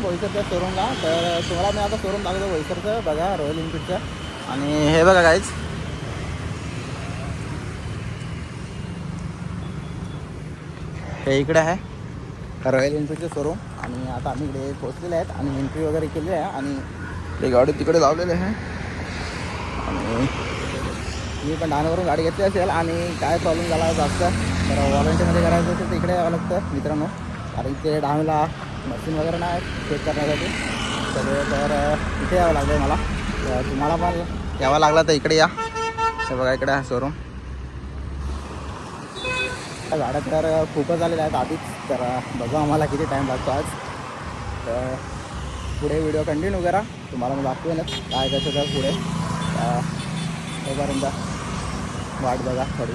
बोईसरच्या शोरूमला. तर तुम्हाला मी आता शोरूम दाखवतो बोईसरचं. बघा रॉयल एनफील्डचं. आणि हे बघा गाईज, हे इकडे आहे रॉयल एनफील्डचं शोरूम. आणि आता आम्ही इकडे पोहोचलेले आहेत आणि एंट्री वगैरे केली आहे आणि ते गाडी तिकडे लावलेले आहे. आणि मी पण डहाणवरून गाडी घेतली असेल आणि काय प्रॉब्लेम झाला जास्त तर वॉरंटीमध्ये करायचं असेल तर इकडे यावं लागतं मित्रांनो. कारण इथे डहाणूला मशीन वगैरे नाही चेक करण्यासाठी सगळे. तर इथे यावं लागतं मला. तर तुम्हाला पण यावं लागलं तर इकडे या. हे बघा इकडे आहे शोरूम. गाड्या तर खूपच झालेल्या आहेत आधीच. तर बघू आम्हाला किती टाईम लागतो आज. तर पुढे व्हिडिओ कंटिन्यू करा. तुम्हाला मी दाखवेनच काय कसं तर पुढे. तोपर्यंत वाट बघा थोडी.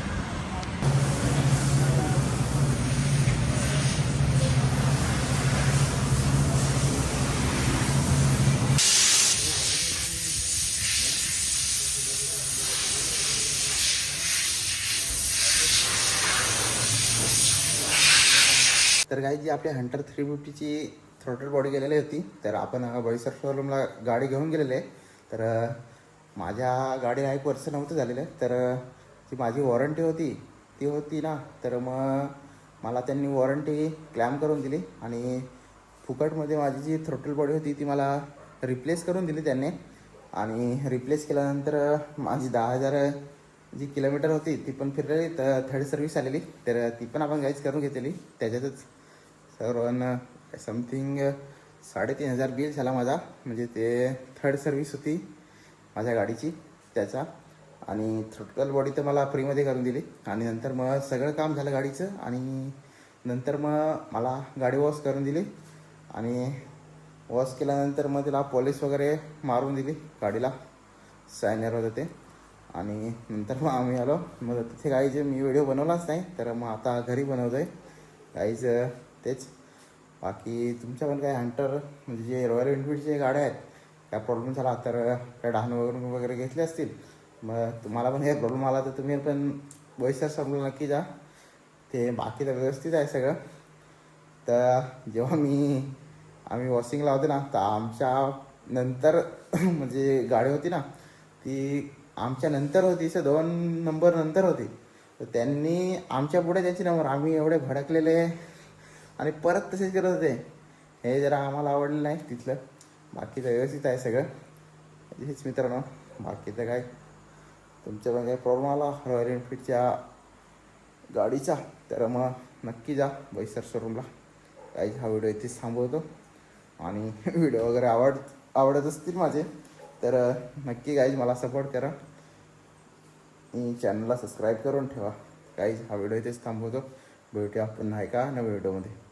तर काही जी आपली हंटर 350ची थ्रोटल बॉडी गेलेली होती. तर आपण बोईसर शोरूमला गाडी घेऊन गेलेले. तर माझ्या गाडीला एक वर्ष नव्हतं झालेलं. तर जी माझी वॉरंटी होती ती होती ना. तर मग मला त्यांनी वॉरंटी क्लेम करून दिली आणि फुकटमध्ये माझी जी थ्रोटल बॉडी होती ती मला रिप्लेस करून दिली त्यांनी. आणि रिप्लेस केल्यानंतर माझी 10,000 जी किलोमीटर होती ती पण फिरलेली. तर थर्ड सर्विस आलेली. तर ती पण आपण गाईज करून घेतलेली. त्याच्यातच सर्वांना समथिंग 3,500 बिल झाला माझा. म्हणजे ते थर्ड सर्विस होती माझ्या गाडीची त्याचा. आणि थ्रोटल बॉडी तर मला फ्रीमध्ये करून दिली. आणि नंतर मग सगळं काम झालं गाडीचं. आणि नंतर मग मला गाडी वॉश करून दिली. आणि वॉश केल्यानंतर मग तिला पॉलिश वगैरे मारून दिली गाडीला. सायनर होतं ते. आणि नंतर मग आम्ही आलो. मग तिथे गाईज मी व्हिडिओ बनवलाच नाही. तर मग आता घरी बनवतो आहे गाईज तेच. बाकी तुमच्या पण काय हंटर म्हणजे जे रॉयल एनफील्डचे गाड्या आहेत काय प्रॉब्लेम झाला तर काय डहाणू वगैरे घेतले असतील. मग तुम्हाला पण हे प्रॉब्लेम आला तर तुम्ही पण बोईसर शोरूमला नक्की जा. ते बाकी तर व्यवस्थित आहे सगळं. तर जेव्हा आम्ही वॉशिंगला होते ना तर आमच्या नंतर म्हणजे गाडी होती ना ती आमच्या नंतर होती. 2 नंबर नंतर होती. तर त्यांनी आमच्या पुढे त्यांची नंबर आम्ही एवढे भडकलेले आणि परत तसेच करत होते. हे जरा आम्हाला आवडलं नाही तिथलं. बाकी तर व्यवस्थित आहे सगळं. हेच मित्रांनो. बाकी तर काय तुमच्या पण काही प्रॉब्लेम आला रॉयल एनफील्डच्या गाडीचा तर मग नक्की जा बोईसर शोरूमला. काही हा व्हिडिओ इथेच थांबवतो. आणि व्हिडिओ वगैरे आवडत असतील माझे तर नक्की गाईज मला सपोर्ट करा. चॅनलला सबस्क्राईब करून ठेवा. गाईज हा व्हिडिओ इथेच थांबवतो. भेटूया पुन्हा एका नव्या व्हिडिओमध्ये.